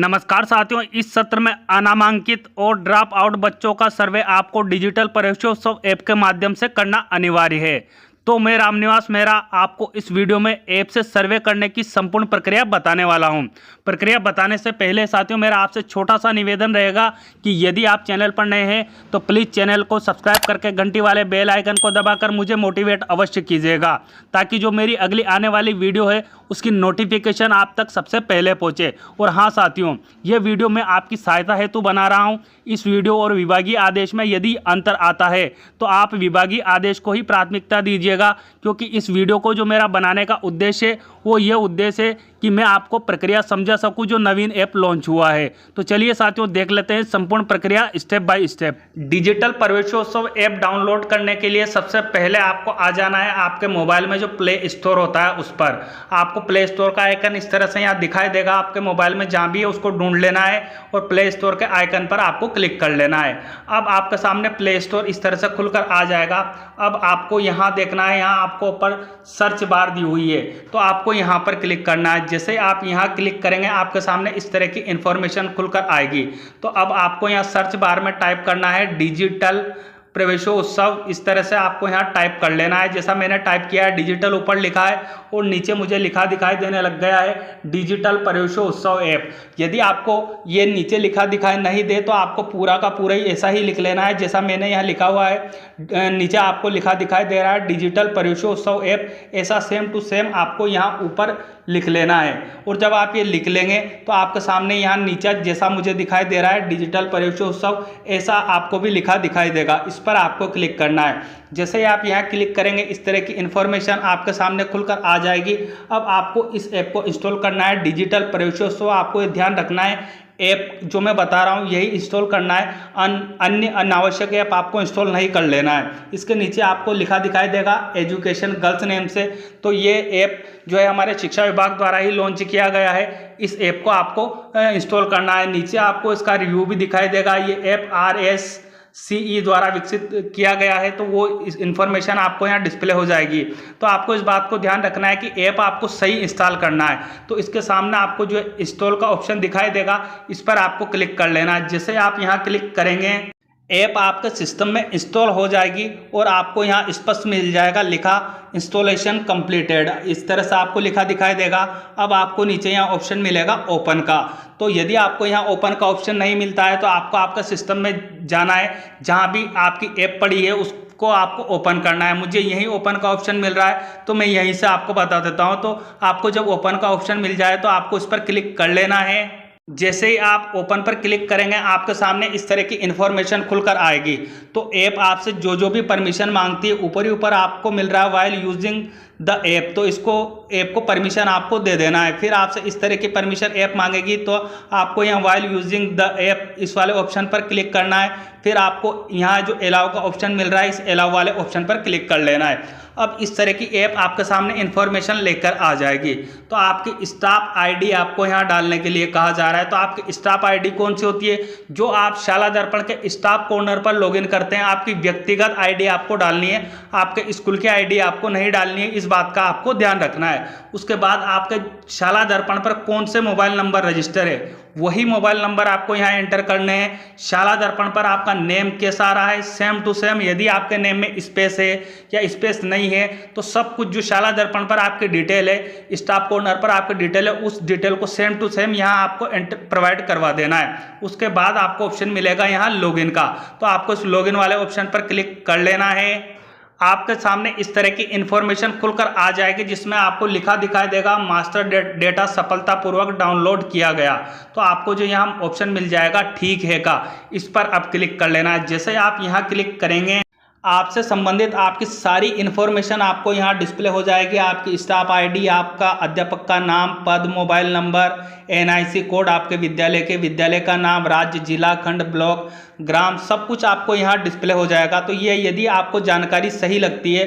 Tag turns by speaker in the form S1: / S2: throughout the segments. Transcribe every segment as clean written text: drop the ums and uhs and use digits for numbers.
S1: नमस्कार साथियों, इस सत्र में अनामांकित और ड्रॉप आउट बच्चों का सर्वे आपको डिजिटल प्रवेशोत्सव ऐप के माध्यम से करना अनिवार्य है। तो मैं रामनिवास मेहरा आपको इस वीडियो में ऐप से सर्वे करने की संपूर्ण प्रक्रिया बताने वाला हूं। प्रक्रिया बताने से पहले साथियों मेरा आपसे छोटा सा निवेदन रहेगा कि यदि आप चैनल पर नए हैं तो प्लीज़ चैनल को सब्सक्राइब करके घंटी वाले बेल आइकन को दबाकर मुझे मोटिवेट अवश्य कीजिएगा, ताकि जो मेरी अगली आने वाली वीडियो है उसकी नोटिफिकेशन आप तक सबसे पहले पहुंचे। और हाँ साथियों, ये वीडियो मैं आपकी सहायता हेतु बना रहा हूं। इस वीडियो और विभागीय आदेश में यदि अंतर आता है तो आप विभागीय आदेश को ही प्राथमिकता दीजिएगा, क्योंकि इस वीडियो को जो मेरा बनाने का उद्देश्य है वो ये उद्देश्य है कि मैं आपको प्रक्रिया समझा सकूं जो नवीन ऐप लॉन्च हुआ है। तो चलिए साथियों देख लेते हैं संपूर्ण प्रक्रिया step by step. Digital Praveshotsav app download करने के लिए सबसे पहले आपको आ जाना है आपके मोबाइल में जो प्ले स्टोर होता है उस पर। आपको प्ले स्टोर का आइकन इस तरह से यहाँ दिखाई देगा, आपके मोबाइल में जहाँ भी है उसको ढूंढ लेना है और प्ले स्टोर के आइकन पर आपको क्लिक कर लेना है। अब आपके सामने प्ले स्टोर इस तरह से खुलकर आ जाएगा। अब आपको यहाँ देखना है, यहाँ आपको ऊपर सर्च बार दी हुई है तो आपको यहाँ पर क्लिक करना है। जैसे आप यहाँ क्लिक करेंगे आपके सामने इस तरह की इंफॉर्मेशन खुलकर आएगी। तो अब आपको यहाँ सर्च बार में टाइप करना है डिजिटल प्रवेशोत्सव। इस तरह से आपको यहाँ टाइप कर लेना है, जैसा मैंने टाइप किया है। डिजिटल ऊपर लिखा है और नीचे मुझे लिखा दिखाई देने लग गया है डिजिटल प्रवेशोत्सव ऐप। यदि आपको ये नीचे लिखा दिखाई नहीं दे तो आपको पूरा का पूरा ही ऐसा ही लिख लेना है जैसा मैंने यहाँ लिखा हुआ है। नीचे आपको लिखा दिखाई दे रहा है डिजिटल प्रवेशोत्सव ऐप, ऐसा सेम टू सेम आपको यहाँ ऊपर लिख लेना है। और जब आप ये लिख लेंगे तो आपके सामने यहाँ नीचे जैसा मुझे दिखाई दे रहा है डिजिटल प्रवेशोत्सव, ऐसा आपको भी लिखा दिखाई देगा। इस पर आपको क्लिक करना है। जैसे ही आप यहाँ क्लिक करेंगे इस तरह की इन्फॉर्मेशन आपके सामने खुलकर आ जाएगी। अब आपको इस ऐप को इंस्टॉल करना है डिजिटल प्रवेशोत्सव। आपको ये ध्यान रखना है ऐप जो मैं बता रहा हूँ यही इंस्टॉल करना है, अन्य अनावश्यक ऐप आपको इंस्टॉल नहीं कर लेना है। इसके नीचे आपको लिखा दिखाई देगा एजुकेशन गर्ल्स नेम से। तो ये ऐप जो है हमारे शिक्षा विभाग द्वारा ही लॉन्च किया गया है। इस ऐप को आपको इंस्टॉल करना है। नीचे आपको इसका रिव्यू भी दिखाई देगा। ये ऐप RSCE द्वारा विकसित किया गया है, तो वो इस इंफॉर्मेशन आपको यहाँ डिस्प्ले हो जाएगी। तो आपको इस बात को ध्यान रखना है कि ऐप आपको सही इंस्टॉल करना है। तो इसके सामने आपको जो इंस्टॉल का ऑप्शन दिखाई देगा इस पर आपको क्लिक कर लेना है। जैसे आप यहाँ क्लिक करेंगे ऐप आपके सिस्टम में इंस्टॉल हो जाएगी और आपको यहाँ स्पष्ट मिल जाएगा लिखा इंस्टॉलेशन कंप्लीटेड। इस तरह से आपको लिखा दिखाई देगा। अब आपको नीचे यहाँ ऑप्शन मिलेगा ओपन का। तो यदि आपको यहाँ ओपन का ऑप्शन नहीं मिलता है तो आपको आपका सिस्टम में जाना है, जहाँ भी आपकी ऐप पड़ी है उसको आपको ओपन करना है। मुझे यहीं ओपन का ऑप्शन मिल रहा है तो मैं यहीं से आपको बता देता हूँ। तो आपको जब ओपन का ऑप्शन मिल जाए तो आपको इस पर क्लिक कर लेना है। जैसे ही आप ओपन पर क्लिक करेंगे आपके सामने इस तरह की इन्फॉर्मेशन खुलकर आएगी। तो ऐप आपसे जो भी परमिशन मांगती है ऊपर ही ऊपर आपको मिल रहा है व्हाइल यूजिंग द ऐप, तो इसको ऐप को परमिशन आपको दे देना है। फिर आपसे इस तरह की परमिशन ऐप मांगेगी तो आपको यहाँ व्हाइल यूजिंग द ऐप इस वाले ऑप्शन पर क्लिक करना है। फिर आपको यहाँ जो अलाउ का ऑप्शन मिल रहा है इस अलाउ वाले ऑप्शन पर क्लिक कर लेना है। अब इस तरह की ऐप आपके सामने इन्फॉर्मेशन लेकर आ जाएगी। तो आपकी स्टाफ आईडी आपको यहाँ डालने के लिए कहा जा रहा है। तो आपकी स्टाफ आईडी कौन सी होती है? जो आप शाला दर्पण के स्टाफ कॉर्नर पर लॉगिन करते हैं, आपकी व्यक्तिगत आईडी आपको डालनी है, आपके स्कूल की आईडी आपको नहीं डालनी है। इस बात का आपको ध्यान रखना है। उसके बाद आपके शाला दर्पण पर कौन से मोबाइल नंबर रजिस्टर है वही मोबाइल नंबर आपको यहाँ एंटर करने हैं। शाला दर्पण पर आपका नेम कैसा आ रहा है सेम टू सेम। यदि आपके नेम में स्पेस है या स्पेस नहीं है तो सब कुछ जो शाला दर्पण पर आपकी डिटेल है, स्टाफ कॉर्नर पर आपकी डिटेल है, उस डिटेल को सेम टू सेम यहाँ आपको प्रोवाइड करवा देना है। उसके बाद आपको ऑप्शन मिलेगा यहाँ लॉगिन का। तो आपको इस लॉगिन वाले ऑप्शन पर क्लिक कर लेना है। आपके सामने इस तरह की इन्फॉर्मेशन खुलकर आ जाएगी जिसमें आपको लिखा दिखाई देगा मास्टर डेटा सफलतापूर्वक डाउनलोड किया गया। तो आपको जो यहाँ ऑप्शन मिल जाएगा ठीक है का, इस पर अब क्लिक कर लेना है। जैसे आप यहाँ क्लिक करेंगे आपसे संबंधित आपकी सारी इन्फॉर्मेशन आपको यहाँ डिस्प्ले हो जाएगी। आपकी स्टाफ आईडी, आपका अध्यापक का नाम, पद, मोबाइल नंबर, NIC कोड, आपके विद्यालय का नाम, राज्य, जिला, खंड, ब्लॉक, ग्राम, सब कुछ आपको यहाँ डिस्प्ले हो जाएगा। तो ये यदि आपको जानकारी सही लगती है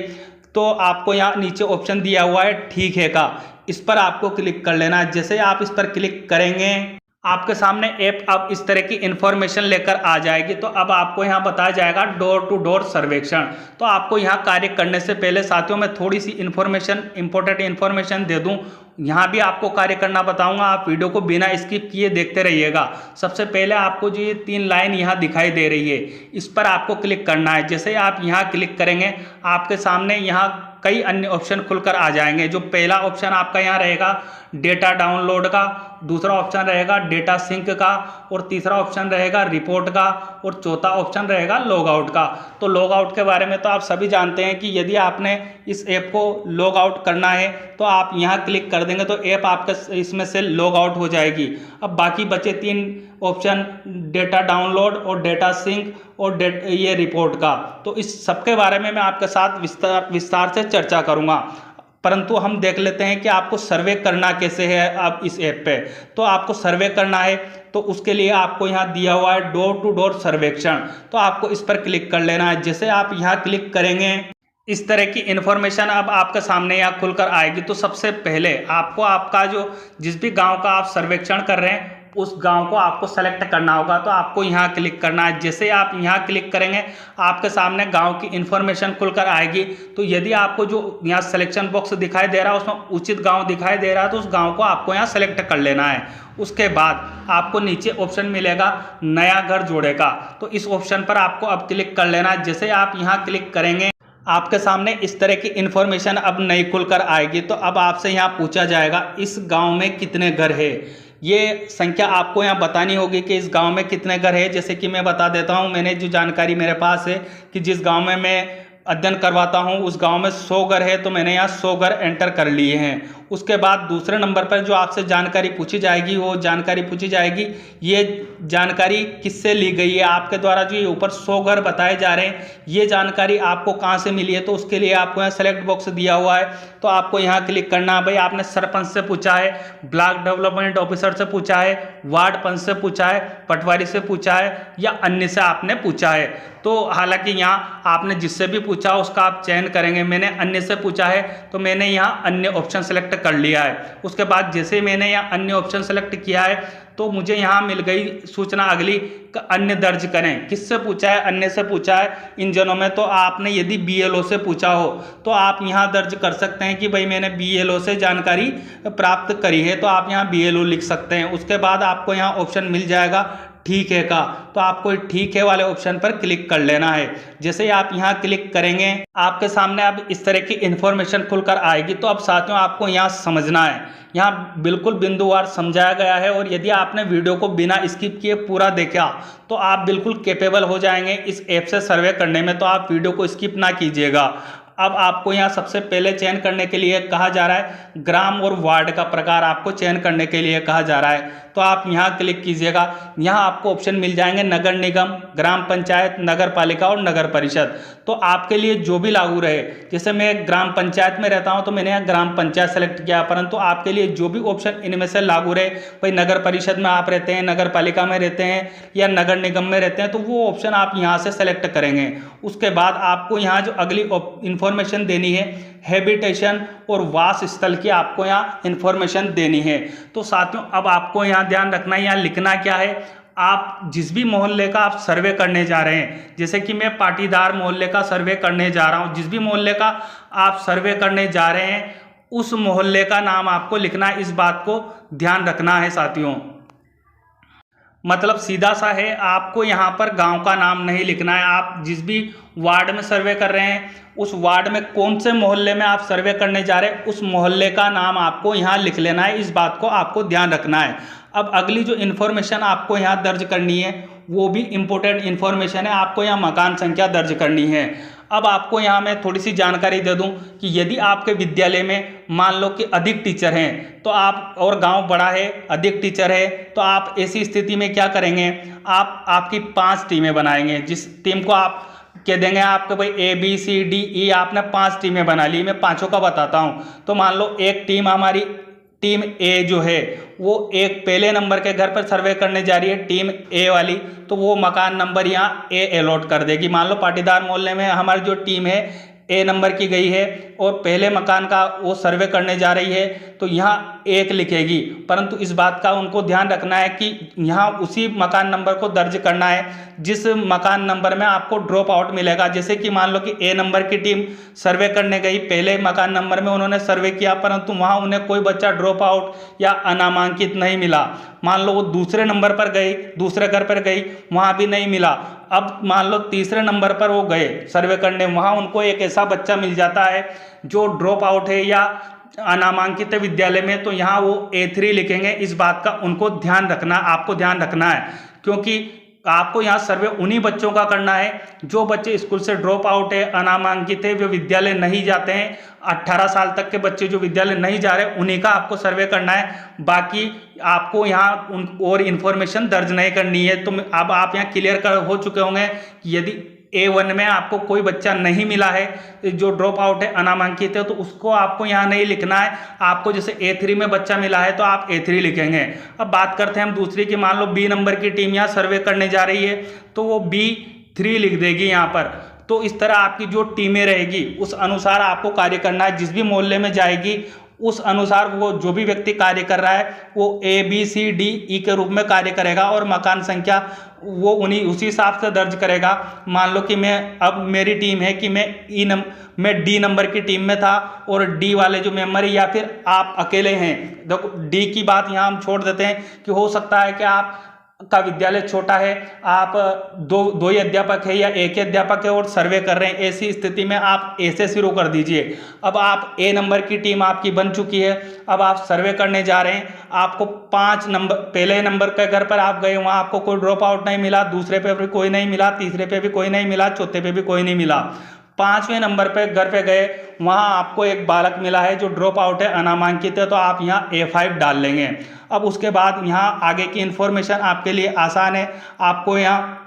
S1: तो आपको यहाँ नीचे ऑप्शन दिया हुआ है ठीक है का, इस पर आपको क्लिक कर लेना है। जैसे आप इस पर क्लिक करेंगे आपके सामने ऐप अब इस तरह की इंफॉर्मेशन लेकर आ जाएगी। तो अब आपको यहाँ बताया जाएगा डोर टू डोर सर्वेक्षण। तो आपको यहाँ कार्य करने से पहले साथियों मैं थोड़ी सी इंपॉर्टेंट इन्फॉर्मेशन दे दूँ। यहाँ भी आपको कार्य करना बताऊंगा, आप वीडियो को बिना स्किप किए देखते रहिएगा। सबसे पहले आपको जो ये 3 लाइन यहाँ दिखाई दे रही है, इस पर आपको क्लिक करना है। जैसे आप यहाँ क्लिक करेंगे आपके सामने यहाँ कई अन्य ऑप्शन खुलकर आ जाएंगे। जो पहला ऑप्शन आपका यहाँ रहेगा डेटा डाउनलोड का, दूसरा ऑप्शन रहेगा डेटा सिंक का, और तीसरा ऑप्शन रहेगा रिपोर्ट का, और चौथा ऑप्शन रहेगा लॉग आउट का। तो लॉग आउट के बारे में तो आप सभी जानते हैं कि यदि आपने इस ऐप को लॉग आउट करना है तो आप यहाँ क्लिक कर देंगे तो ऐप आपके इसमें से लॉग आउट हो जाएगी। अब बाकी बचे 3 ऑप्शन डेटा डाउनलोड और डेटा सिंक और ये रिपोर्ट का, तो इस सब के बारे में मैं आपके साथ विस्तार से चर्चा करूँगा। परंतु हम देख लेते हैं कि आपको सर्वे करना कैसे है। आप इस ऐप पे तो आपको सर्वे करना है तो उसके लिए आपको यहाँ दिया हुआ है डोर टू डोर सर्वेक्षण। तो आपको इस पर क्लिक कर लेना है। जैसे आप यहाँ क्लिक करेंगे इस तरह की इन्फॉर्मेशन अब आपके सामने यहाँ खुलकर आएगी। तो सबसे पहले आपको आपका जो जिस भी गांव का आप सर्वेक्षण कर रहे हैं उस गांव को आपको सेलेक्ट करना होगा। तो आपको यहाँ क्लिक करना है। जैसे आप यहाँ क्लिक करेंगे आपके सामने गांव की इन्फॉर्मेशन खुलकर आएगी। तो यदि आपको जो यहाँ सिलेक्शन बॉक्स दिखाई दे रहा है उसमें उचित गांव दिखाई दे रहा है तो उस गांव को आपको यहाँ सेलेक्ट कर लेना है। उसके बाद आपको नीचे ऑप्शन मिलेगा नया घर जोड़ेगा, तो इस ऑप्शन पर आपको अब क्लिक कर लेना है। जैसे आप यहाँ क्लिक करेंगे आपके सामने इस तरह की इन्फॉर्मेशन अब नई खुलकर आएगी। तो अब आपसे यहाँ पूछा जाएगा इस गांव में कितने घर है। ये संख्या आपको यहाँ बतानी होगी कि इस गांव में कितने घर है। जैसे कि मैं बता देता हूँ, मैंने जो जानकारी मेरे पास है कि जिस गांव में मैं अध्ययन करवाता हूँ उस गांव में 100 घर है, तो मैंने यहाँ 100 घर एंटर कर लिए हैं। उसके बाद दूसरे नंबर पर जो आपसे जानकारी पूछी जाएगी वो जानकारी पूछी जाएगी ये जानकारी किससे ली गई है। आपके द्वारा जो ये ऊपर 100 घर बताए जा रहे हैं ये जानकारी आपको कहाँ से मिली है। तो उसके लिए आपको यहाँ सेलेक्ट बॉक्स दिया हुआ है। तो आपको यहाँ क्लिक करना है। भाई आपने सरपंच से पूछा है, ब्लॉक डेवलपमेंट ऑफिसर से पूछा है, वार्ड पंच से पूछा है, पटवारी से पूछा है या अन्य से आपने पूछा है। तो हालांकि यहाँ आपने जिससे भी पूछा उसका आप चयन करेंगे। मैंने अन्य से पूछा है तो मैंने यहाँ अन्य ऑप्शन सेलेक्ट कर लिया है। उसके बाद जैसे मैंने यहाँ अन्य ऑप्शन सेलेक्ट किया है तो मुझे यहाँ मिल गई सूचना अगली अन्य दर्ज करें। किससे पूछा है? अन्य से पूछा है इन जनों में। तो आपने यदि BLO से पूछा हो तो आप यहाँ दर्ज कर सकते हैं कि भाई मैंने BLO से जानकारी प्राप्त करी है, तो आप यहाँ BLO लिख सकते हैं। उसके बाद आपको यहाँ ऑप्शन मिल जाएगा ठीक है का, तो आपको ठीक है वाले ऑप्शन पर क्लिक कर लेना है। जैसे ही आप यहाँ क्लिक करेंगे आपके सामने अब इस तरह की इंफॉर्मेशन खुलकर आएगी। तो अब साथियों आपको यहाँ समझना है, यहाँ बिल्कुल बिंदुवार समझाया गया है और यदि आपने वीडियो को बिना स्किप किए पूरा देखा तो आप बिल्कुल कैपेबल हो जाएंगे इस ऐप से सर्वे करने में। तो आप वीडियो को स्किप ना कीजिएगा। अब आपको यहाँ सबसे पहले चयन करने के लिए कहा जा रहा है ग्राम और वार्ड का प्रकार आपको चयन करने के लिए कहा जा रहा है। तो आप यहाँ क्लिक कीजिएगा। यहाँ आपको ऑप्शन मिल जाएंगे नगर निगम, ग्राम पंचायत, नगर पालिका और नगर परिषद। तो आपके लिए जो भी लागू रहे, जैसे मैं ग्राम पंचायत में रहता हूँ तो मैंने यहाँ ग्राम पंचायत सेलेक्ट किया, परंतु आपके लिए जो भी ऑप्शन इनमें से लागू रहे, भाई नगर परिषद में आप रहते हैं, नगर पालिका में रहते हैं या नगर निगम में रहते हैं, तो वो ऑप्शन आप यहाँ से सेलेक्ट करेंगे। उसके बाद आपको यहाँ जो अगली इंफॉर्मेशन देनी है हैबिटेशन और वास स्थल की आपको यहाँ इंफॉर्मेशन देनी है। तो साथियों अब आपको यहाँ ध्यान रखना है, यहाँ लिखना क्या है। आप जिस भी मोहल्ले का आप सर्वे करने जा रहे हैं, जैसे कि मैं पाटीदार मोहल्ले का सर्वे करने जा रहा हूँ, जिस भी मोहल्ले का आप सर्वे करने जा रहे हैं उस मोहल्ले का नाम आपको लिखना है। इस बात को ध्यान रखना है साथियों। मतलब सीधा सा है, आपको यहाँ पर गांव का नाम नहीं लिखना है। आप जिस भी वार्ड में सर्वे कर रहे हैं उस वार्ड में कौन से मोहल्ले में आप सर्वे करने जा रहे हैं उस मोहल्ले का नाम आपको यहाँ लिख लेना है। इस बात को आपको ध्यान रखना है। अब अगली जो इन्फॉर्मेशन आपको यहाँ दर्ज करनी है वो भी इम्पोर्टेंट इन्फॉर्मेशन है। आपको यहाँ मकान संख्या दर्ज करनी है। अब आपको यहाँ मैं थोड़ी सी जानकारी दे दूं कि यदि आपके विद्यालय में मान लो कि अधिक टीचर हैं तो आप, और गांव बड़ा है, अधिक टीचर है, तो आप ऐसी स्थिति में क्या करेंगे, आप आपकी 5 टीमें बनाएंगे। जिस टीम को आप कह देंगे आपके भाई ABCDE, आपने 5 टीमें बना ली। मैं पाँचों का बताता हूँ। तो मान लो एक टीम हमारी टीम A जो है वो एक पहले नंबर के घर पर सर्वे करने जा रही है, टीम A वाली, तो वो मकान नंबर यहाँ A अलॉट कर देगी। मान लो पाटीदार मोहल्ले में हमारी जो टीम है A नंबर की गई है और पहले मकान का वो सर्वे करने जा रही है तो यहाँ 1 लिखेगी, परंतु इस बात का उनको ध्यान रखना है कि यहाँ उसी मकान नंबर को दर्ज करना है जिस मकान नंबर में आपको ड्रॉप आउट मिलेगा। जैसे कि मान लो कि ए नंबर की टीम सर्वे करने गई, पहले मकान नंबर में उन्होंने सर्वे किया परंतु वहाँ उन्हें कोई बच्चा ड्रॉप आउट या अनामांकित नहीं मिला। मान लो वो दूसरे नंबर पर गई, दूसरे घर पर गई, वहाँ भी नहीं मिला। अब मान लो तीसरे नंबर पर वो गए सर्वे करने, वहाँ उनको एक ऐसा बच्चा मिल जाता है जो ड्रॉप आउट है या अनामांकित विद्यालय में, तो यहाँ वो A3 लिखेंगे। इस बात का उनको ध्यान रखना, आपको ध्यान रखना है, क्योंकि आपको यहाँ सर्वे उन्हीं बच्चों का करना है जो बच्चे स्कूल से ड्रॉप आउट है, अनामांकित है, वे विद्यालय नहीं जाते हैं। 18 साल तक के बच्चे जो विद्यालय नहीं जा रहे उन्हीं का आपको सर्वे करना है। बाकी आपको यहाँ और इन्फॉर्मेशन दर्ज नहीं करनी है। तो अब आप यहाँ क्लियर हो चुके होंगे कि यदि A1 में आपको कोई बच्चा नहीं मिला है जो ड्रॉप आउट है, अनामांकित है, तो उसको आपको यहाँ नहीं लिखना है। आपको जैसे A3 में बच्चा मिला है तो आप A3 लिखेंगे। अब बात करते हैं हम दूसरी की, मान लो B नंबर की टीम यहाँ सर्वे करने जा रही है तो वो B3 लिख देगी यहाँ पर। तो इस तरह आपकी जो टीमें रहेगी उस अनुसार आपको कार्य करना है। जिस भी मोहल्ले में जाएगी उस अनुसार वो जो भी व्यक्ति कार्य कर रहा है वो ABCDE के रूप में कार्य करेगा और मकान संख्या वो उसी हिसाब से दर्ज करेगा। मान लो कि अब मेरी टीम है कि मैं D नंबर की टीम में था और D वाले जो मेंबर है, या फिर आप अकेले हैं। देखो D की बात यहाँ हम छोड़ देते हैं कि हो सकता है कि आप का विद्यालय छोटा है, आप दो ही अध्यापक है या एक ही अध्यापक है और सर्वे कर रहे हैं, ऐसी स्थिति में आप ए से शुरू कर दीजिए। अब आप A नंबर की टीम आपकी बन चुकी है, अब आप सर्वे करने जा रहे हैं। आपको 5 नंबर, पहले नंबर के घर पर आप गए, वहाँ आपको कोई ड्रॉप आउट नहीं मिला, दूसरे पे भी कोई नहीं मिला, तीसरे पे भी कोई नहीं मिला, चौथे पे भी कोई नहीं मिला। 5वें नंबर पे घर पे गए, वहाँ आपको एक बालक मिला है जो ड्रॉप आउट है, अनामांकित है, तो आप यहाँ A5 डाल लेंगे। अब उसके बाद यहाँ आगे की इन्फॉर्मेशन आपके लिए आसान है। आपको यहाँ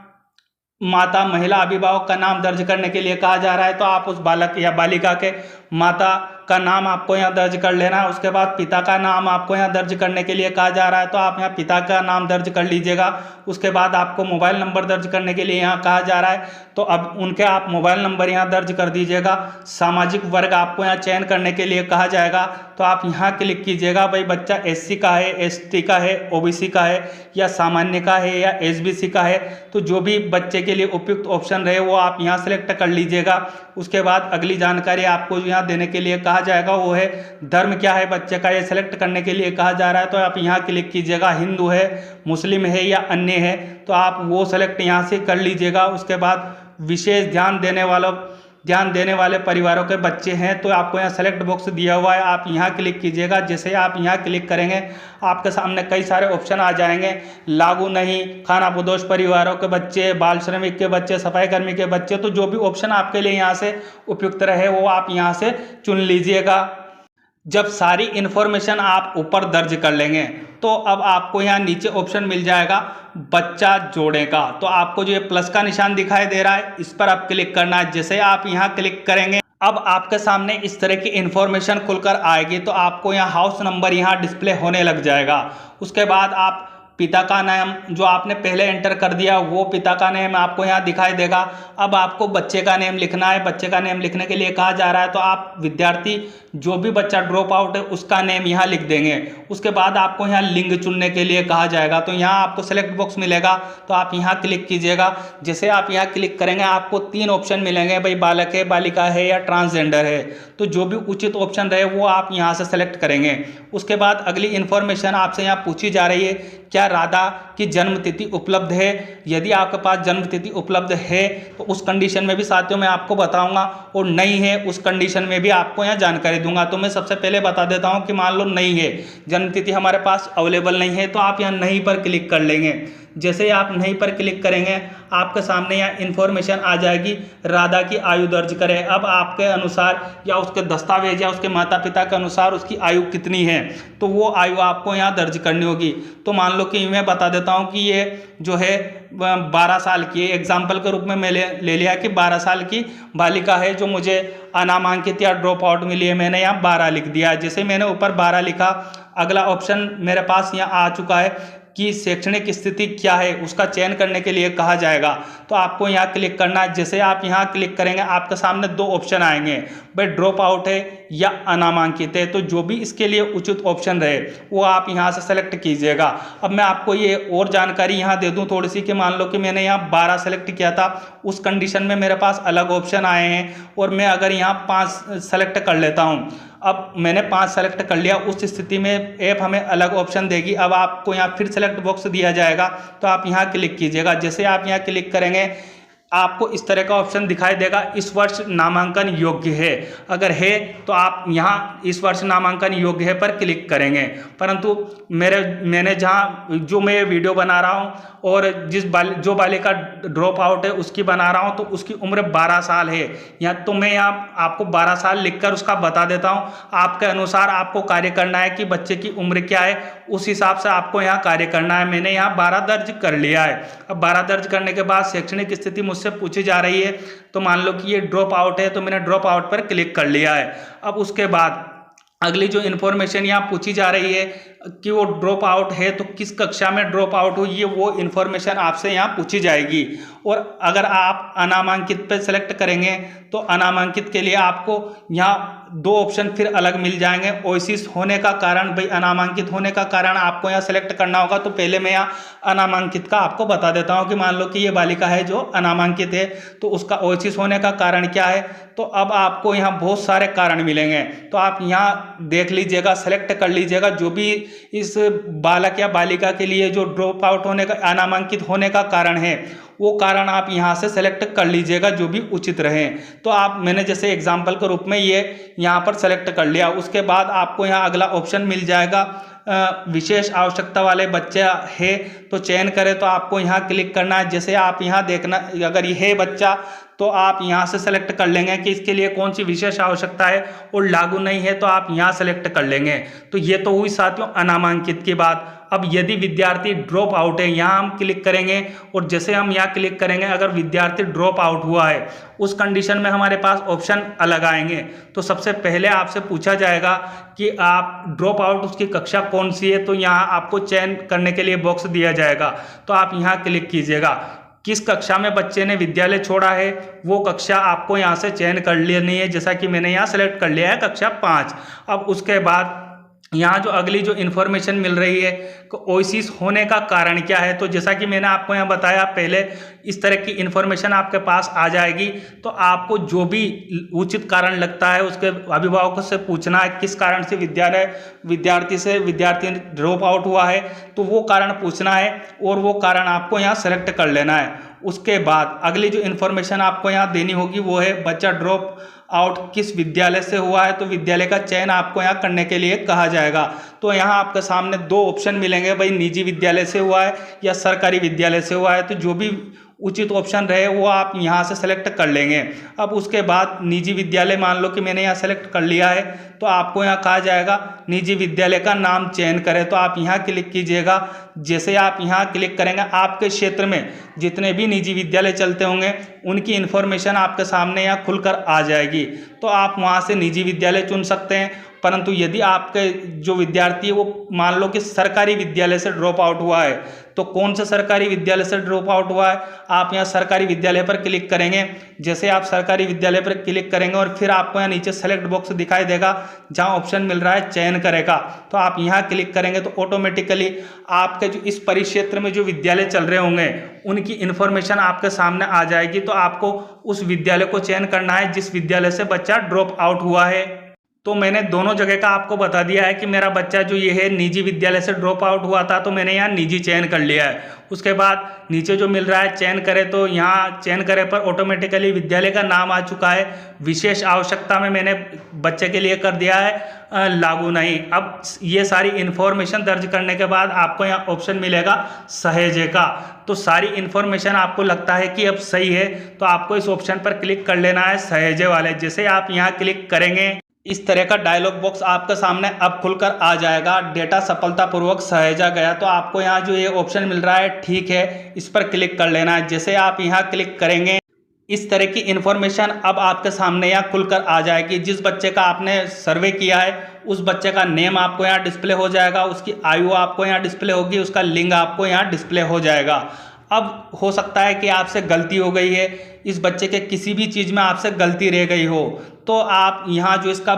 S1: माता महिला अभिभावक का नाम दर्ज करने के लिए कहा जा रहा है, तो आप उस बालक या बालिका के माता का नाम आपको यहाँ दर्ज कर लेना है। उसके बाद पिता का नाम आपको यहाँ दर्ज करने के लिए कहा जा रहा है, तो आप यहाँ पिता का नाम दर्ज कर लीजिएगा। उसके बाद आपको मोबाइल नंबर दर्ज करने के लिए यहाँ कहा जा रहा है, तो अब उनके आप मोबाइल नंबर यहाँ दर्ज कर दीजिएगा। सामाजिक वर्ग आपको यहाँ चयन करने के लिए कहा जाएगा, तो आप यहाँ क्लिक कीजिएगा। भाई बच्चा SC का है, ST का है, OBC का है या सामान्य का है या SBC का है, तो जो भी बच्चे के लिए उपयुक्त ऑप्शन रहे वो आप यहाँ सेलेक्ट कर लीजिएगा। उसके बाद अगली जानकारी आपको यहाँ देने के लिए कहा जाएगा वो है धर्म क्या है बच्चे का, ये सेलेक्ट करने के लिए कहा जा रहा है, तो आप यहाँ क्लिक कीजिएगा। हिंदू है, मुस्लिम है या अन्य है, तो आप वो सेलेक्ट यहाँ से कर लीजिएगा। उसके बाद विशेष ध्यान देने वाले परिवारों के बच्चे हैं, तो आपको यहाँ सेलेक्ट बॉक्स दिया हुआ है, आप यहाँ क्लिक कीजिएगा। जैसे आप यहाँ क्लिक करेंगे आपके सामने कई सारे ऑप्शन आ जाएंगे। लागू नहीं, खानाबदोश परिवारों के बच्चे, बाल श्रमिक के बच्चे, सफाई कर्मी के बच्चे, तो जो भी ऑप्शन आपके लिए यहाँ से उपयुक्त रहे वो आप यहाँ से चुन लीजिएगा। जब सारी इन्फॉर्मेशन आप ऊपर दर्ज कर लेंगे तो अब आपको यहाँ नीचे ऑप्शन मिल जाएगा बच्चा जोड़े का, तो आपको जो ये प्लस का निशान दिखाई दे रहा है इस पर आप क्लिक करना है। जैसे आप यहाँ क्लिक करेंगे अब आपके सामने इस तरह की इन्फॉर्मेशन खुलकर आएगी, तो आपको यहाँ हाउस नंबर यहाँ डिस्प्ले होने लग जाएगा। उसके बाद आप पिता का नाम जो आपने पहले एंटर कर दिया वो पिता का नेम आपको यहाँ दिखाई देगा। अब आपको बच्चे का नेम लिखना है। बच्चे का नेम लिखने के लिए कहा जा रहा है, तो आप विद्यार्थी जो भी बच्चा ड्रॉप आउट है उसका नेम यहाँ लिख देंगे। उसके बाद आपको यहाँ लिंग चुनने के लिए कहा जाएगा, तो यहाँ आपको सेलेक्ट बॉक्स मिलेगा, तो आप यहाँ क्लिक कीजिएगा। जैसे आप यहाँ क्लिक करेंगे आपको 3 ऑप्शन मिलेंगे, भाई बालक है, बालिका है या ट्रांसजेंडर है, तो जो भी उचित ऑप्शन रहे वो आप यहाँ से सेलेक्ट करेंगे। उसके बाद अगली इन्फॉर्मेशन आपसे यहाँ पूछी जा रही है, क्या राधा की जन्म तिथि उपलब्ध है। यदि आपके पास जन्म तिथि उपलब्ध है तो उस कंडीशन में भी साथियों मैं आपको बताऊंगा, और नहीं है उस कंडीशन में भी आपको यहाँ जानकारी दूंगा। तो मैं सबसे पहले बता देता हूँ कि मान लो नहीं है, जन्म तिथि हमारे पास अवेलेबल नहीं है, तो आप यहाँ नहीं पर क्लिक कर लेंगे। जैसे ही आप नहीं पर क्लिक करेंगे आपके सामने यहाँ इन्फॉर्मेशन आ जाएगी, राधा की आयु दर्ज करें। अब आपके अनुसार या उसके दस्तावेज या उसके माता पिता के अनुसार उसकी आयु कितनी है, तो वो आयु आपको यहाँ दर्ज करनी होगी। तो मान लो कि मैं बता देता हूँ कि ये जो है 12 साल की, एग्जाम्पल के रूप में मैं ले लिया कि 12 साल की बालिका है जो मुझे अनामांकित या ड्रॉप आउट मिली है, मैंने यहाँ 12 लिख दिया। जैसे मैंने ऊपर 12 लिखा, अगला ऑप्शन मेरे पास यहाँ आ चुका है कि शैक्षणिक स्थिति क्या है उसका चयन करने के लिए कहा जाएगा। तो आपको यहाँ क्लिक करना है। जैसे आप यहाँ क्लिक करेंगे आपके सामने दो ऑप्शन आएंगे, भाई ड्रॉप आउट है या अनामांकित है। तो जो भी इसके लिए उचित ऑप्शन रहे वो आप यहाँ से सेलेक्ट कीजिएगा। अब मैं आपको ये और जानकारी यहाँ दे दूँ थोड़ी सी, कि मान लो कि मैंने यहाँ 12 सेलेक्ट किया था, उस कंडीशन में मेरे पास अलग ऑप्शन आए हैं और मैं अगर यहाँ 5 सेलेक्ट कर लेता हूँ, अब मैंने 5 सेलेक्ट कर लिया, उस स्थिति में ऐप हमें अलग ऑप्शन देगी। अब आपको यहाँ फिर सेलेक्ट बॉक्स दिया जाएगा, तो आप यहाँ क्लिक कीजिएगा। जैसे आप यहाँ क्लिक करेंगे आपको इस तरह का ऑप्शन दिखाई देगा, इस वर्ष नामांकन योग्य है। अगर है तो आप यहाँ इस वर्ष नामांकन योग्य है पर क्लिक करेंगे। परंतु मैंने जहाँ जो मैं वीडियो बना रहा हूँ और जो बालिका ड्रॉप आउट है उसकी बना रहा हूँ, तो उसकी उम्र 12 साल है। या तो मैं यहाँ आपको 12 साल लिखकर उसका बता देता हूँ। आपके अनुसार आपको कार्य करना है कि बच्चे की उम्र क्या है, उस हिसाब से आपको यहाँ कार्य करना है। मैंने यहाँ 12 दर्ज कर लिया है। अब 12 दर्ज करने के बाद शैक्षणिक स्थिति मुझसे पूछी जा रही है, तो मान लो कि ये ड्रॉप आउट है, तो मैंने ड्रॉप आउट पर क्लिक कर लिया है। अब उसके बाद अगली जो इन्फॉर्मेशन यहाँ पूछी जा रही है कि वो ड्रॉप आउट है तो किस कक्षा में ड्रॉप आउट हुई है, वो इन्फॉर्मेशन आपसे यहाँ पूछी जाएगी। और अगर आप अनामांकित पे सेलेक्ट करेंगे तो अनामांकित के लिए आपको यहाँ 2 ऑप्शन फिर अलग मिल जाएंगे। ओएसिस होने का कारण, भाई अनामांकित होने का कारण आपको यहाँ सेलेक्ट करना होगा। तो पहले मैं यहाँ अनामांकित का आपको बता देता हूँ कि मान लो कि ये बालिका है जो अनामांकित है, तो उसका ओएसिस होने का कारण क्या है। तो अब आपको यहाँ बहुत सारे कारण मिलेंगे, तो आप यहाँ देख लीजिएगा, सेलेक्ट कर लीजिएगा जो भी इस बालक या बालिका के लिए जो ड्रॉप आउट होने का, अनामांकित होने का कारण है, वो कारण आप यहाँ से सेलेक्ट कर लीजिएगा जो भी उचित रहे। तो मैंने जैसे एग्जाम्पल के रूप में ये यहाँ पर सेलेक्ट कर लिया। उसके बाद आपको यहाँ अगला ऑप्शन मिल जाएगा, विशेष आवश्यकता वाले बच्चा है तो चयन करें, तो आपको यहाँ क्लिक करना है। जैसे आप यहाँ देखना, अगर ये है बच्चा तो आप यहाँ से सेलेक्ट कर लेंगे कि इसके लिए कौन सी विशेष आवश्यकता है, और लागू नहीं है तो आप यहाँ सेलेक्ट कर लेंगे। तो ये तो हुई साथियों अनामांकित की बात। अब यदि विद्यार्थी ड्रॉप आउट है, यहाँ हम क्लिक करेंगे और जैसे हम यहाँ क्लिक करेंगे, अगर विद्यार्थी ड्रॉप आउट हुआ है उस कंडीशन में हमारे पास ऑप्शन अलग आएंगे। तो सबसे पहले आपसे पूछा जाएगा कि आप ड्रॉप आउट उसकी कक्षा कौन सी है, तो यहाँ आपको चयन करने के लिए बॉक्स दिया जाएगा। तो आप यहाँ क्लिक कीजिएगा, किस कक्षा में बच्चे ने विद्यालय छोड़ा है वो कक्षा आपको यहाँ से चयन कर लेनी है। जैसा कि मैंने यहाँ सेलेक्ट कर लिया है कक्षा 5। अब उसके बाद यहाँ जो अगली जो इन्फॉर्मेशन मिल रही है कि ओएसिस होने का कारण क्या है, तो जैसा कि मैंने आपको यहाँ बताया पहले, इस तरह की इन्फॉर्मेशन आपके पास आ जाएगी। तो आपको जो भी उचित कारण लगता है उसके अभिभावकों से पूछना है किस कारण से विद्यार्थी ड्रॉप आउट हुआ है, तो वो कारण पूछना है और वो कारण आपको यहाँ सेलेक्ट कर लेना है। उसके बाद अगली जो इन्फॉर्मेशन आपको यहाँ देनी होगी वो है बच्चा ड्रॉप आउट किस विद्यालय से हुआ है, तो विद्यालय का चयन आपको यहाँ करने के लिए कहा जाएगा। तो यहाँ आपके सामने 2 ऑप्शन मिलेंगे, भाई निजी विद्यालय से हुआ है या सरकारी विद्यालय से हुआ है। तो जो भी उचित ऑप्शन रहे वो आप यहाँ से सेलेक्ट कर लेंगे। अब उसके बाद निजी विद्यालय, मान लो कि मैंने यहाँ सेलेक्ट कर लिया है, तो आपको यहाँ कहा जाएगा निजी विद्यालय का नाम चयन करें, तो आप यहाँ क्लिक कीजिएगा। जैसे आप यहाँ क्लिक करेंगे आपके क्षेत्र में जितने भी निजी विद्यालय चलते होंगे उनकी इन्फॉर्मेशन आपके सामने यहाँ खुलकर आ जाएगी। तो आप वहाँ से निजी विद्यालय चुन सकते हैं। परंतु यदि आपके जो विद्यार्थी है वो मान लो कि सरकारी विद्यालय से ड्रॉप आउट हुआ है, तो कौन सा सरकारी विद्यालय से ड्रॉप आउट हुआ है, आप यहाँ सरकारी विद्यालय पर क्लिक करेंगे। जैसे आप सरकारी विद्यालय पर क्लिक करेंगे और फिर आपको यहाँ नीचे सेलेक्ट बॉक्स दिखाई देगा जहाँ ऑप्शन मिल रहा है चयन करेगा, तो आप यहाँ क्लिक करेंगे तो ऑटोमेटिकली आपके जो इस परिक्षेत्र में जो विद्यालय चल रहे होंगे उनकी इन्फॉर्मेशन आपके सामने आ जाएगी। तो आपको उस विद्यालय को चयन करना है जिस विद्यालय से बच्चा ड्रॉप आउट हुआ है। तो मैंने दोनों जगह का आपको बता दिया है कि मेरा बच्चा जो ये है निजी विद्यालय से ड्रॉप आउट हुआ था, तो मैंने यहाँ निजी चयन कर लिया है। उसके बाद नीचे जो मिल रहा है चयन करें, तो यहाँ चयन करें पर ऑटोमेटिकली विद्यालय का नाम आ चुका है। विशेष आवश्यकता में मैंने बच्चे के लिए कर दिया है लागू नहीं। अब ये सारी इन्फॉर्मेशन दर्ज करने के बाद आपको यहाँ ऑप्शन मिलेगा सहेजे का। तो सारी इन्फॉर्मेशन आपको लगता है कि अब सही है तो आपको इस ऑप्शन पर क्लिक कर लेना है सहेजे वाले। जैसे आप यहाँ क्लिक करेंगे इस तरह का डायलॉग बॉक्स आपके सामने अब खुलकर आ जाएगा, डेटा सफलतापूर्वक सहेजा गया। तो आपको यहाँ जो ये ऑप्शन मिल रहा है ठीक है, इस पर क्लिक कर लेना है। जैसे आप यहाँ क्लिक करेंगे इस तरह की इन्फॉर्मेशन अब आपके सामने यहाँ खुलकर आ जाएगी। जिस बच्चे का आपने सर्वे किया है उस बच्चे का नेम आपको यहाँ डिस्प्ले हो जाएगा, उसकी आयु आपको यहाँ डिस्प्ले होगी, उसका लिंग आपको यहाँ डिस्प्ले हो जाएगा। अब हो सकता है कि आपसे गलती हो गई है, इस बच्चे के किसी भी चीज़ में आपसे गलती रह गई हो, तो आप यहाँ जो इसका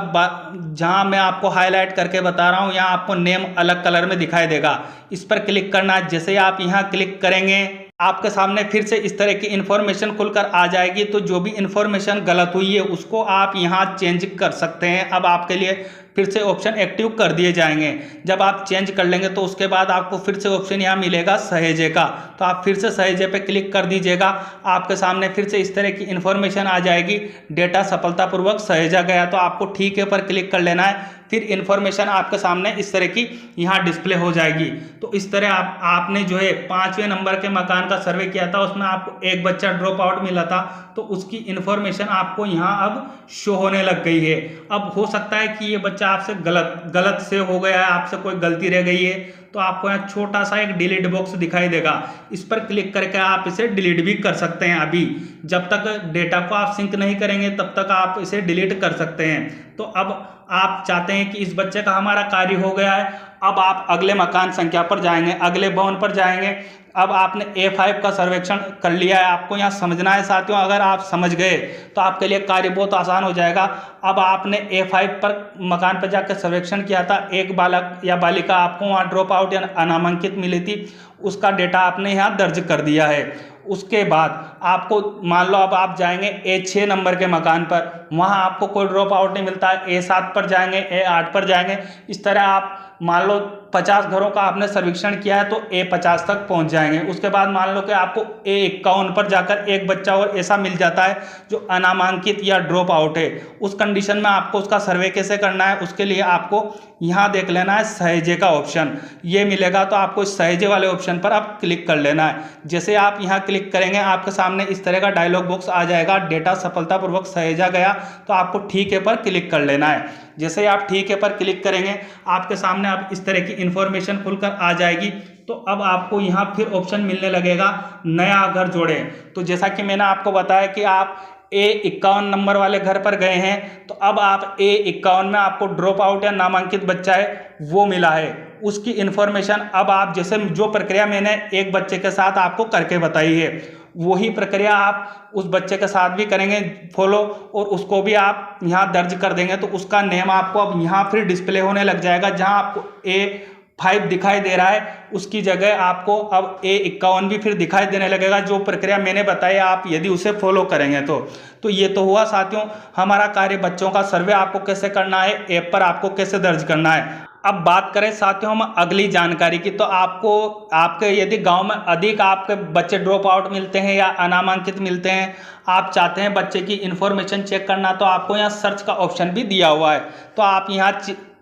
S1: जहाँ मैं आपको हाईलाइट करके बता रहा हूँ यहाँ आपको नेम अलग कलर में दिखाई देगा, इस पर क्लिक करना है। जैसे आप यहाँ क्लिक करेंगे आपके सामने फिर से इस तरह की इन्फॉर्मेशन खुलकर आ जाएगी। तो जो भी इन्फॉर्मेशन गलत हुई है उसको आप यहाँ चेंज कर सकते हैं। अब आपके लिए फिर से ऑप्शन एक्टिव कर दिए जाएंगे। जब आप चेंज कर लेंगे तो उसके बाद आपको फिर से ऑप्शन यहाँ मिलेगा सहेजे का, तो आप फिर से सहेजे पे क्लिक कर दीजिएगा। आपके सामने फिर से इस तरह की इन्फॉर्मेशन आ जाएगी, डेटा सफलतापूर्वक सहेजा गया। तो आपको ठीक है पर क्लिक कर लेना है, फिर इन्फॉर्मेशन आपके सामने इस तरह की यहाँ डिस्प्ले हो जाएगी। तो इस तरह आपने जो है 5वें नंबर के मकान का सर्वे किया था, उसमें आपको एक बच्चा ड्रॉप आउट मिला था, तो उसकी इन्फॉर्मेशन आपको यहाँ अब शो होने लग गई है। अब हो सकता है कि ये बच्चा आपसे गलत से हो गया है, आपसे कोई गलती रह गई है, तो आपको यहाँ छोटा सा एक डिलीट बॉक्स दिखाई देगा, इस पर क्लिक करके आप इसे डिलीट भी कर सकते हैं। अभी जब तक डेटा को आप सिंक नहीं करेंगे तब तक आप इसे डिलीट कर सकते हैं। तो अब आप चाहते हैं कि इस बच्चे का हमारा कार्य हो गया है, अब आप अगले मकान संख्या पर जाएंगे, अगले भवन पर जाएंगे। अब आपने A5 का सर्वेक्षण कर लिया है, आपको यहाँ समझना है साथियों। अगर आप समझ गए तो आपके लिए कार्य बहुत आसान हो जाएगा। अब आपने A5 पर मकान पर जाकर सर्वेक्षण किया था, एक बालक या बालिका आपको वहाँ ड्रॉप आउट या अनामांकित मिली थी, उसका डेटा आपने यहाँ दर्ज कर दिया है। उसके बाद आपको मान लो अब आप जाएंगे A6 नंबर के मकान पर, वहाँ आपको कोई ड्रॉप आउट नहीं मिलता है। A7 पर जाएंगे, A8 पर जाएंगे, इस तरह आप मान लो 50 घरों का आपने सर्वेक्षण किया है तो A50 तक पहुंच जाएंगे। उसके बाद मान लो कि आपको A51 पर जाकर एक बच्चा और ऐसा मिल जाता है जो अनामांकित या ड्रॉप आउट है। उस कंडीशन में आपको उसका सर्वे कैसे करना है, उसके लिए आपको यहाँ देख लेना है सहेजे का ऑप्शन, ये मिलेगा। तो आपको इस सहेजे वाले ऑप्शन पर आप क्लिक कर लेना है। जैसे आप यहाँ क्लिक करेंगे आपके सामने इस तरह का डायलॉग बॉक्स आ जाएगा, डेटा सफलतापूर्वक सहेजा गया, तो आपको ठीक है पर क्लिक कर लेना है। जैसे आप ठीक है पर क्लिक करेंगे आपके सामने अब इस तरह की इन्फॉर्मेशन खुलकर आ जाएगी। तो अब आपको यहाँ फिर ऑप्शन मिलने लगेगा नया घर जोड़ें। तो जैसा कि मैंने आपको बताया कि आप A51 नंबर वाले घर पर गए हैं, तो अब आप A51 में आपको ड्रॉप आउट या नामांकित बच्चा है वो मिला है, उसकी इन्फॉर्मेशन अब आप जैसे जो प्रक्रिया मैंने एक बच्चे के साथ आपको करके बताई है वही प्रक्रिया आप उस बच्चे के साथ भी करेंगे फॉलो, और उसको भी आप यहाँ दर्ज कर देंगे। तो उसका नेम आपको अब यहाँ फिर डिस्प्ले होने लग जाएगा। जहाँ आपको A5 दिखाई दे रहा है उसकी जगह आपको अब A51 भी फिर दिखाई देने लगेगा। जो प्रक्रिया मैंने बताई आप यदि उसे फॉलो करेंगे तो ये तो हुआ साथियों हमारा कार्य, बच्चों का सर्वे आपको कैसे करना है, ऐप पर आपको कैसे दर्ज करना है। अब बात करें साथियों हम अगली जानकारी की, तो आपको आपके यदि गांव में अधिक आपके बच्चे ड्रॉप आउट मिलते हैं या अनामांकित मिलते हैं, आप चाहते हैं बच्चे की इन्फॉर्मेशन चेक करना, तो आपको यहाँ सर्च का ऑप्शन भी दिया हुआ है। तो आप यहाँ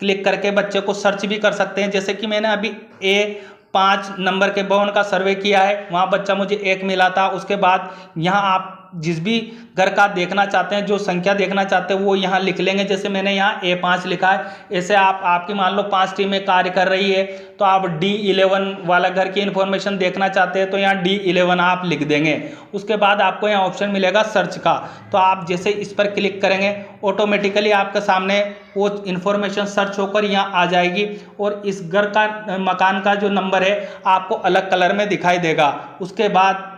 S1: क्लिक करके बच्चे को सर्च भी कर सकते हैं। जैसे कि मैंने अभी A5 नंबर के भवन का सर्वे किया है, वहाँ बच्चा मुझे 1 मिला था। उसके बाद यहाँ आप जिस भी घर का देखना चाहते हैं, जो संख्या देखना चाहते हैं वो यहाँ लिख लेंगे। जैसे मैंने यहाँ A5 लिखा है, ऐसे आपकी मान लो 5 टीमें कार्य कर रही है, तो आप D11 वाला घर की इन्फॉर्मेशन देखना चाहते हैं तो यहाँ D11 आप लिख देंगे। उसके बाद आपको यहाँ ऑप्शन मिलेगा सर्च का, तो आप जैसे इस पर क्लिक करेंगे ऑटोमेटिकली आपके सामने वो इन्फॉर्मेशन सर्च होकर यहाँ आ जाएगी, और इस घर का मकान का जो नंबर है आपको अलग कलर में दिखाई देगा। उसके बाद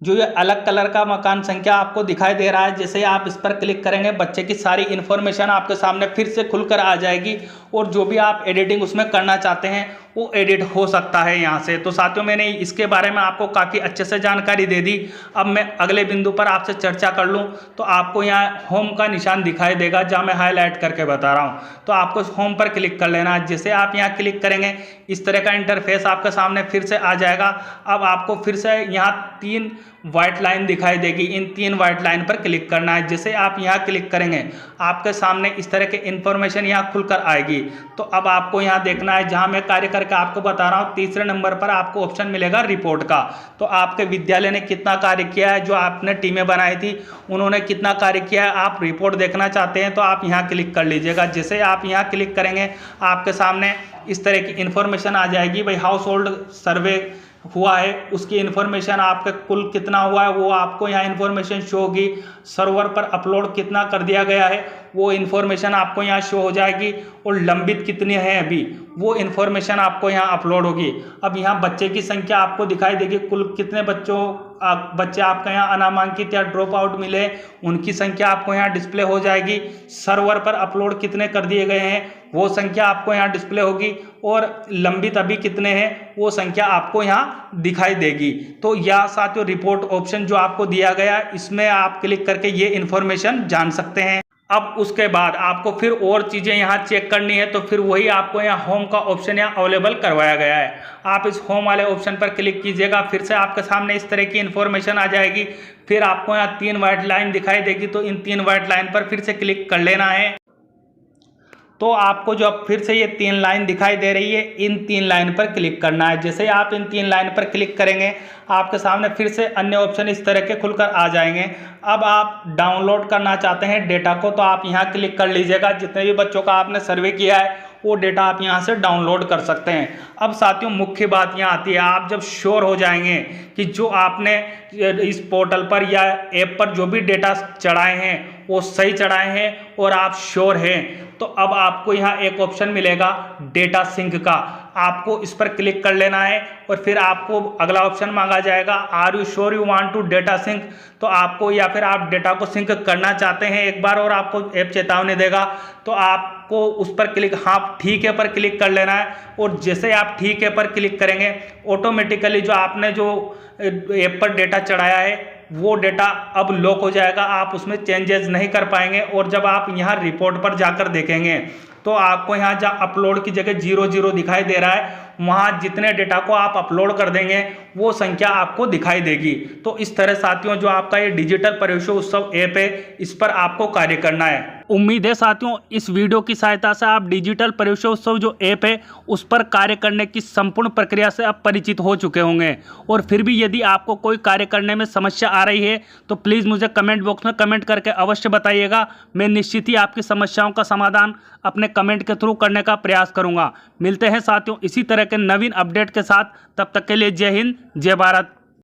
S1: जो ये अलग कलर का मकान संख्या आपको दिखाई दे रहा है, जैसे आप इस पर क्लिक करेंगे बच्चे की सारी इन्फॉर्मेशन आपके सामने फिर से खुलकर आ जाएगी, और जो भी आप एडिटिंग उसमें करना चाहते हैं वो एडिट हो सकता है यहाँ से। तो साथियों मैंने इसके बारे में आपको काफ़ी अच्छे से जानकारी दे दी। अब मैं अगले बिंदु पर आपसे चर्चा कर लूँ तो आपको यहाँ होम का निशान दिखाई देगा, जहाँ मैं हाईलाइट करके बता रहा हूँ। तो आपको होम पर क्लिक कर लेना है। जैसे आप यहाँ क्लिक करेंगे इस तरह का इंटरफेस आपके सामने फिर से आ जाएगा। अब आपको फिर से यहाँ 3 व्हाइट लाइन दिखाई देगी, इन 3 व्हाइट लाइन पर क्लिक करना है। जैसे आप यहाँ क्लिक करेंगे आपके सामने इस तरह के इन्फॉर्मेशन यहाँ खुलकर आएगी। तो अब आपको यहाँ देखना है, जहाँ मैं कार्य करके आपको बता रहा हूँ, तीसरे नंबर पर आपको ऑप्शन मिलेगा रिपोर्ट का। तो आपके विद्यालय ने कितना कार्य किया है, जो आपने टीमें बनाई थी उन्होंने कितना कार्य किया है, आप रिपोर्ट देखना चाहते हैं तो आप यहाँ क्लिक कर लीजिएगा। जैसे आप यहाँ क्लिक करेंगे आपके सामने इस तरह की इन्फॉर्मेशन आ जाएगी, भाई हाउस होल्ड सर्वे हुआ है उसकी इन्फॉर्मेशन, आपका कुल कितना हुआ है वो आपको यहाँ इन्फॉर्मेशन शो होगी। सर्वर पर अपलोड कितना कर दिया गया है वो इन्फॉर्मेशन आपको यहाँ शो हो जाएगी, और लंबित कितनी है अभी वो इन्फॉर्मेशन आपको यहाँ अपलोड होगी। अब यहाँ बच्चे की संख्या आपको दिखाई देगी, कुल कितने बच्चे आपका यहाँ अनामांकित या ड्रॉप आउट मिले उनकी संख्या आपको यहाँ डिस्प्ले हो जाएगी। सर्वर पर अपलोड कितने कर दिए गए हैं वो संख्या आपको यहाँ डिस्प्ले होगी, और लंबित अभी कितने हैं वो संख्या आपको यहाँ दिखाई देगी। तो यह साथियों रिपोर्ट ऑप्शन जो आपको दिया गया इसमें आप क्लिक करके ये इन्फॉर्मेशन जान सकते हैं। अब उसके बाद आपको फिर और चीज़ें यहाँ चेक करनी है, तो फिर वही आपको यहाँ होम का ऑप्शन यहाँ अवेलेबल करवाया गया है। आप इस होम वाले ऑप्शन पर क्लिक कीजिएगा, फिर से आपके सामने इस तरह की इन्फॉर्मेशन आ जाएगी। फिर आपको यहाँ 3 वाइट लाइन दिखाई देगी, तो इन 3 वाइट लाइन पर फिर से क्लिक कर लेना है। तो आपको जो अब फिर से ये 3 लाइन दिखाई दे रही है, इन 3 लाइन पर क्लिक करना है। जैसे ही आप इन 3 लाइन पर क्लिक करेंगे आपके सामने फिर से अन्य ऑप्शन इस तरह के खुलकर आ जाएंगे। अब आप डाउनलोड करना चाहते हैं डेटा को, तो आप यहाँ क्लिक कर लीजिएगा। जितने भी बच्चों का आपने सर्वे किया है वो डेटा आप यहाँ से डाउनलोड कर सकते हैं। अब साथियों मुख्य बात यहाँ आती है, आप जब श्योर हो जाएंगे कि जो आपने इस पोर्टल पर या ऐप पर जो भी डेटा चढ़ाए हैं वो सही चढ़ाए हैं और आप श्योर हैं, तो अब आपको यहाँ एक ऑप्शन मिलेगा डेटा सिंक का। आपको इस पर क्लिक कर लेना है और फिर आपको अगला ऑप्शन मांगा जाएगा, are you sure you want to data sync. तो आपको या फिर आप डेटा को सिंक करना चाहते हैं एक बार और आपको ऐप चेतावनी देगा, तो आपको उस पर क्लिक, हाँ ठीक है पर क्लिक कर लेना है। और जैसे आप ठीक है पर क्लिक करेंगे ऑटोमेटिकली जो आपने जो ऐप पर डेटा चढ़ाया है वो डेटा अब लॉक हो जाएगा, आप उसमें चेंजेस नहीं कर पाएंगे। और जब आप यहाँ रिपोर्ट पर जाकर देखेंगे तो आपको यहाँ जहाँ अपलोड की जगह 00 दिखाई दे रहा है, वहाँ जितने डेटा को आप अपलोड कर देंगे वो संख्या आपको दिखाई देगी। तो इस तरह साथियों जो आपका ये डिजिटल प्रवेशोत्सव ऐप है इस पर आपको कार्य करना है। उम्मीद है साथियों इस वीडियो की सहायता से आप डिजिटल प्रवेशोत्सव जो ऐप है उस पर कार्य करने की संपूर्ण प्रक्रिया से आप परिचित हो चुके होंगे। और फिर भी यदि आपको कोई कार्य करने में समस्या आ रही है तो प्लीज़ मुझे कमेंट बॉक्स में कमेंट करके अवश्य बताइएगा। मैं निश्चित ही आपकी समस्याओं का समाधान अपने कमेंट के थ्रू करने का प्रयास करूंगा। मिलते हैं साथियों इसी तरह के नवीन अपडेट के साथ, तब तक के लिए जय हिंद जय भारत।